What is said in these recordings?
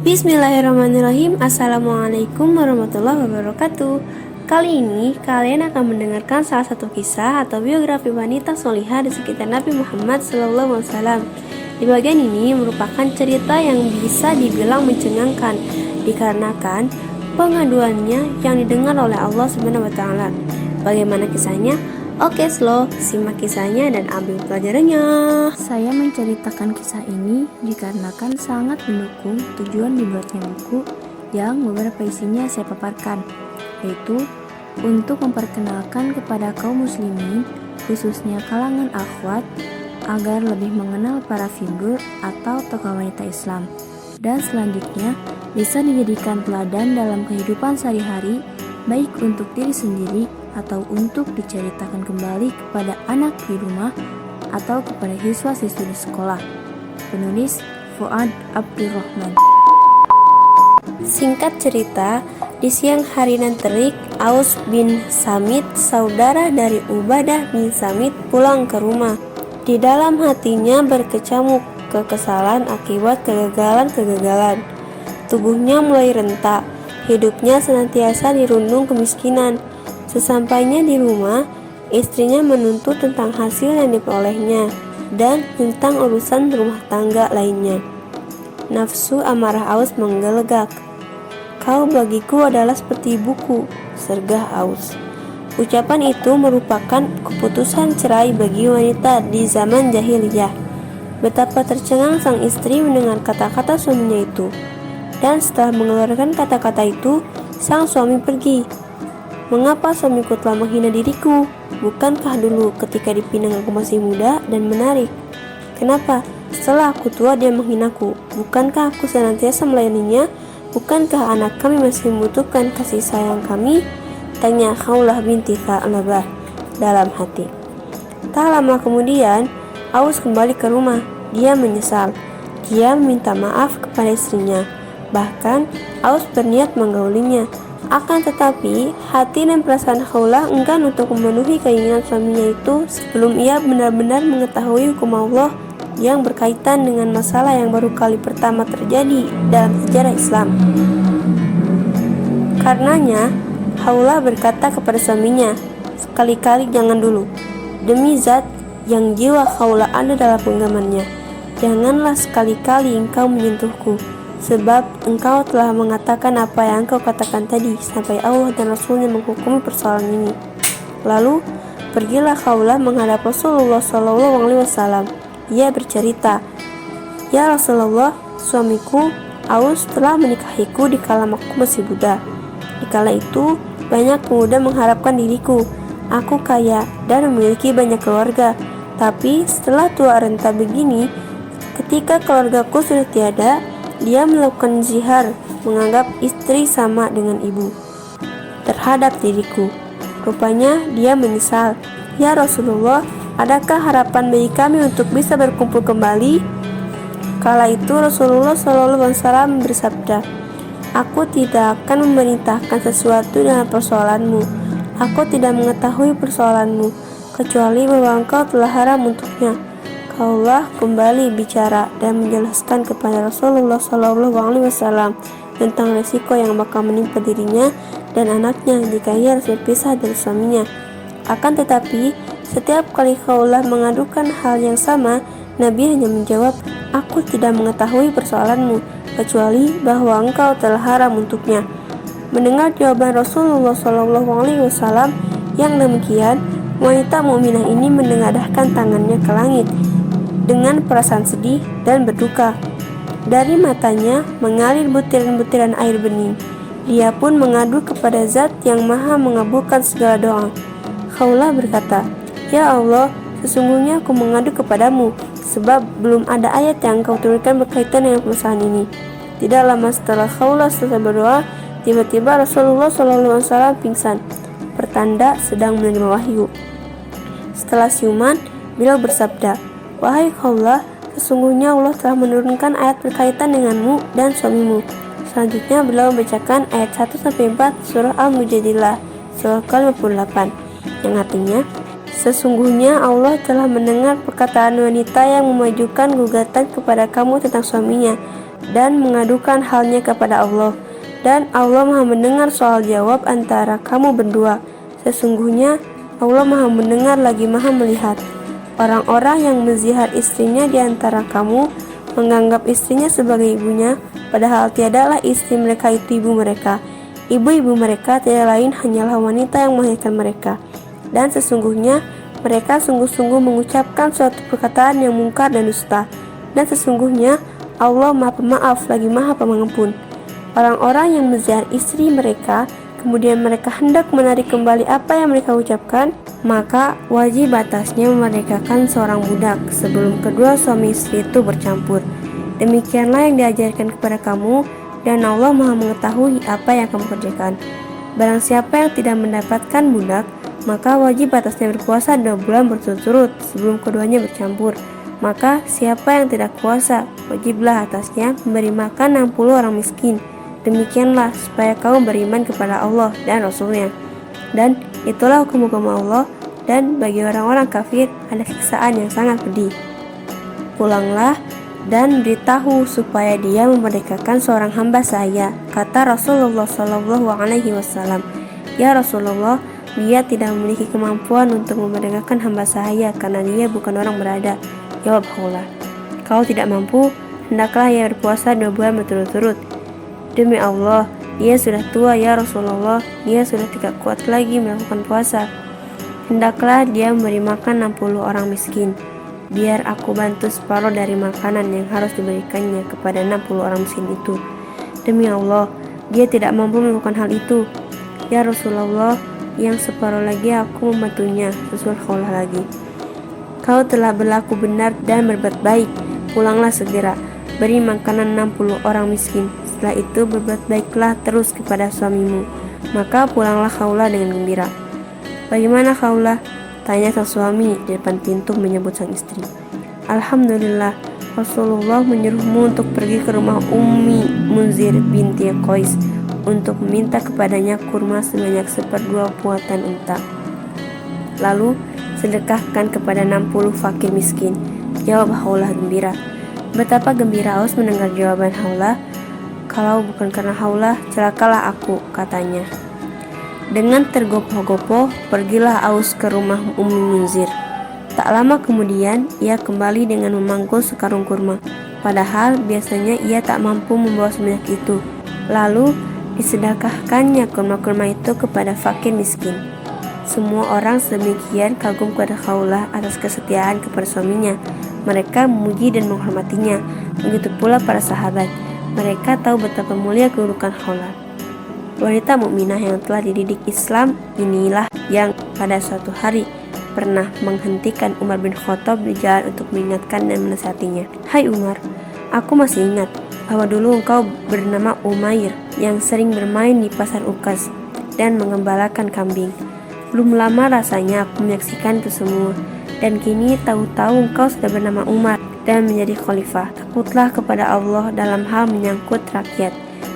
Bismillahirrahmanirrahim. Assalamualaikum warahmatullahi wabarakatuh. Kali ini kalian akan mendengarkan salah satu kisah atau biografi wanita solihah di sekitar Nabi Muhammad SAW. Di bagian ini merupakan cerita yang bisa dibilang mencengangkan dikarenakan pengaduannya yang didengar oleh Allah SWT. Bagaimana kisahnya? Oke, simak kisahnya dan ambil pelajarannya. Saya menceritakan kisah ini dikarenakan sangat mendukung tujuan dibuatnya buku yang beberapa isinya saya paparkan, yaitu untuk memperkenalkan kepada kaum muslimin, khususnya kalangan akhwat, agar lebih mengenal para figur atau tokoh wanita Islam, dan selanjutnya bisa dijadikan teladan dalam kehidupan sehari-hari, baik untuk diri sendiri atau untuk diceritakan kembali kepada anak di rumah atau kepada siswa-siswi di sekolah. Penulis Fuad Abdurrahman. Singkat cerita, di siang hari nan terik, Aus bin Samit, saudara dari Ubadah bin Samit, pulang ke rumah. Di dalam hatinya berkecamuk kekesalan akibat kegagalan. Tubuhnya mulai rentak, hidupnya senantiasa dirundung kemiskinan. Sesampainya di rumah, istrinya menuntut tentang hasil yang diperolehnya dan tentang urusan rumah tangga lainnya. Nafsu amarah Aus menggelegak. "Kau bagiku adalah seperti ibuku," sergah Aus. Ucapan itu merupakan keputusan cerai bagi wanita di zaman jahiliyah. Betapa tercengang sang istri mendengar kata-kata suaminya itu. Dan setelah mengeluarkan kata-kata itu, sang suami pergi. "Mengapa suamiku telah menghina diriku? Bukankah dulu ketika dipinang aku masih muda dan menarik? Kenapa setelah aku tua dia menghinaku? Bukankah aku senantiasa melayaninya? Bukankah anak kami masih membutuhkan kasih sayang kami?" tanya Khawlah binti Tha'labah dalam hati. Tak lama kemudian, Aus kembali ke rumah. Dia menyesal. Dia meminta maaf kepada istrinya. Bahkan Aus berniat menggaulinya. Akan tetapi, hati dan perasaan Khawlah enggan untuk memenuhi keinginan suaminya itu sebelum ia benar-benar mengetahui hukum Allah yang berkaitan dengan masalah yang baru kali pertama terjadi dalam sejarah Islam. Karenanya, Khawlah berkata kepada suaminya, "Sekali-kali jangan dulu. Demi zat yang jiwa Khawlah ada dalam genggamannya, janganlah sekali-kali engkau menyentuhku. Sebab engkau telah mengatakan apa yang engkau katakan tadi sampai Allah dan Rasulnya menghukumi persoalan ini." Lalu pergilah Khawlah menghadap Rasulullah SAW. Ia bercerita, "Ya Rasulullah, suamiku Aus telah menikahiku dikala aku masih muda. Dikala itu banyak pemuda mengharapkan diriku. Aku kaya dan memiliki banyak keluarga. Tapi setelah tua renta begini, ketika keluargaku sudah tiada, dia melakukan zihar, menganggap istri sama dengan ibu terhadap diriku. Rupanya dia menyesal. Ya Rasulullah, adakah harapan bagi kami untuk bisa berkumpul kembali?" Kala itu Rasulullah SAW bersabda, "Aku tidak akan memerintahkan sesuatu dalam persoalanmu. Aku tidak mengetahui persoalanmu, kecuali bahwa engkau telah haram untuknya." Khawlah kembali bicara dan menjelaskan kepada Rasulullah SAW tentang resiko yang bakal menimpa dirinya dan anaknya jika ia harus berpisah dari suaminya. Akan tetapi, setiap kali Khawlah mengadukan hal yang sama, Nabi hanya menjawab, "Aku tidak mengetahui persoalanmu, kecuali bahwa engkau telah haram untuknya." Mendengar jawaban Rasulullah SAW yang demikian, wanita mukminah ini menengadahkan tangannya ke langit dengan perasaan sedih dan berduka. Dari matanya mengalir butiran-butiran air bening. Dia pun mengadu kepada Zat yang Maha mengabulkan segala doa. Khawlah berkata, "Ya Allah, sesungguhnya aku mengadu kepadamu, sebab belum ada ayat yang engkau turunkan berkaitan dengan permasalahan ini." Tidak lama setelah Khawlah selesai berdoa, tiba-tiba Rasulullah SAW pingsan, pertanda sedang menerima wahyu. Setelah siuman, beliau bersabda, "Wahai Khawlah, sesungguhnya Allah telah menurunkan ayat berkaitan denganmu dan suamimu." Selanjutnya beliau membacakan ayat 1-4 surah Al-Mujadilah, surah ke-58, yang artinya, "Sesungguhnya Allah telah mendengar perkataan wanita yang memajukan gugatan kepada kamu tentang suaminya, dan mengadukan halnya kepada Allah. Dan Allah Maha mendengar soal jawab antara kamu berdua. Sesungguhnya Allah Maha mendengar lagi Maha melihat. Orang-orang yang menzihar istrinya di antara kamu menganggap istrinya sebagai ibunya, padahal tiadalah istri mereka itu ibu mereka. Ibu-ibu mereka tidak lain hanyalah wanita yang melahirkan mereka. Dan sesungguhnya mereka sungguh-sungguh mengucapkan suatu perkataan yang mungkar dan dusta. Dan sesungguhnya Allah Maha Pemaaf lagi Maha Pengampun. Orang-orang yang menzihar istri mereka, kemudian mereka hendak menarik kembali apa yang mereka ucapkan, maka wajib atasnya memerdekakan seorang budak sebelum kedua suami istri itu bercampur. Demikianlah yang diajarkan kepada kamu, dan Allah Maha mengetahui apa yang kamu kerjakan. Barang siapa yang tidak mendapatkan budak, maka wajib atasnya berpuasa 2 bulan berturut-turut sebelum keduanya bercampur. Maka siapa yang tidak puasa, wajiblah atasnya memberi makan 60 orang miskin. Demikianlah supaya kamu beriman kepada Allah dan Rasulnya. Dan itulah hukum-hukum Allah, dan bagi orang-orang kafir ada siksaan yang sangat pedih. Pulanglah dan beritahu supaya dia memerdekakan seorang hamba saya. Kata Rasulullah SAW, ya Rasulullah, dia tidak memiliki kemampuan untuk memerdekakan hamba saya karena dia bukan orang berada. Jawab Khawlah, kalau tidak mampu, hendaklah ia berpuasa 2 bulan berturut-turut. Demi Allah, dia sudah tua ya Rasulullah, dia sudah tidak kuat lagi melakukan puasa. Hendaklah dia memberi makan 60 orang miskin. Biar aku bantu separuh dari makanan yang harus diberikannya kepada 60 orang miskin itu. Demi Allah, dia tidak mampu melakukan hal itu. Ya Rasulullah, yang separuh lagi aku membantunya. Susul Khawlah lagi, kau telah berlaku benar dan berbuat baik. Pulanglah segera, beri makanan 60 orang miskin. Setelah itu berbuat baiklah terus kepada suamimu. Maka pulanglah Khawlah dengan gembira. Bagaimana Khawlah? Tanya sang suami di depan pintu menyebut sang istri. Alhamdulillah, Rasulullah menyuruhmu untuk pergi ke rumah Ummi Munzir binti Qais untuk meminta kepadanya kurma sebanyak 1/2 puatan unta. Lalu sedekahkan kepada 60 fakir miskin. Jawab Khawlah gembira. Betapa gembira Aus mendengar jawaban Khawlah. Kalau bukan karena Khawlah, celakalah aku, katanya. Dengan tergopoh-gopoh, pergilah Aus ke rumah Ummi Munzir. Tak lama kemudian, ia kembali dengan memanggul sekarung kurma. Padahal biasanya ia tak mampu membawa sebanyak itu. Lalu disedekahkannya kurma-kurma itu kepada fakir miskin. Semua orang sedemikian kagum kepada Khawlah atas kesetiaan kepada suaminya. Mereka memuji dan menghormatinya. Begitu pula para sahabat. Mereka tahu betapa mulia kedudukan Khawlah. Wanita mukminah yang telah dididik Islam inilah yang pada suatu hari pernah menghentikan Umar bin Khattab di jalan untuk mengingatkan dan menasihatinya. Hai Umar, aku masih ingat bahwa dulu engkau bernama Umair yang sering bermain di pasar Ukas dan mengembalakan kambing. Belum lama rasanya aku menyaksikan itu semua, dan kini tahu-tahu engkau sudah bernama Umar dan menjadi khalifah. Takutlah kepada Allah dalam hal menyangkut rakyat.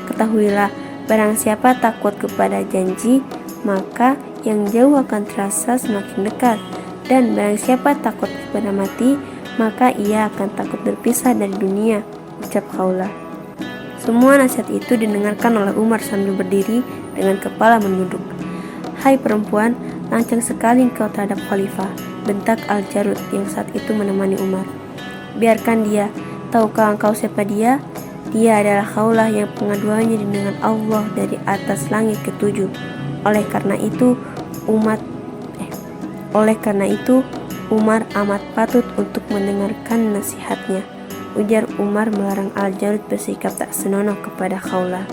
Ketahuilah, barang siapa takut kepada janji, maka yang jauh akan terasa semakin dekat. Dan barang siapa takut kepada mati, maka ia akan takut berpisah dari dunia, ucap Khawlah. Semua nasihat itu didengarkan oleh Umar sambil berdiri dengan kepala menunduk. Hai perempuan, lancang sekali engkau terhadap khalifah, bentak Al-Jarud yang saat itu menemani Umar. Biarkan dia, tahukah engkau siapa dia? Dia adalah Khawlah yang pengaduannya didengar Allah dari atas langit ke-7. Oleh karena itu Umar amat patut untuk mendengarkan nasihatnya. Ujar Umar melarang Al-Jarud bersikap tak senonoh kepada Khawlah.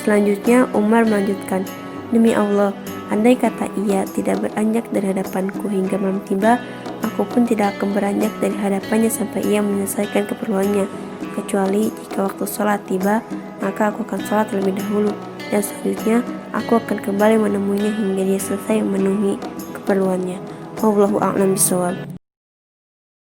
Selanjutnya Umar melanjutkan, demi Allah, andai kata ia tidak beranjak dari hadapanku hingga malam tiba, aku pun tidak akan beranjak dari hadapannya sampai ia menyelesaikan keperluannya. Kecuali jika waktu sholat tiba, maka aku akan sholat terlebih dahulu, dan selanjutnya aku akan kembali menemuinya hingga dia selesai memenuhi keperluannya. Wallahu a'lam bishawab.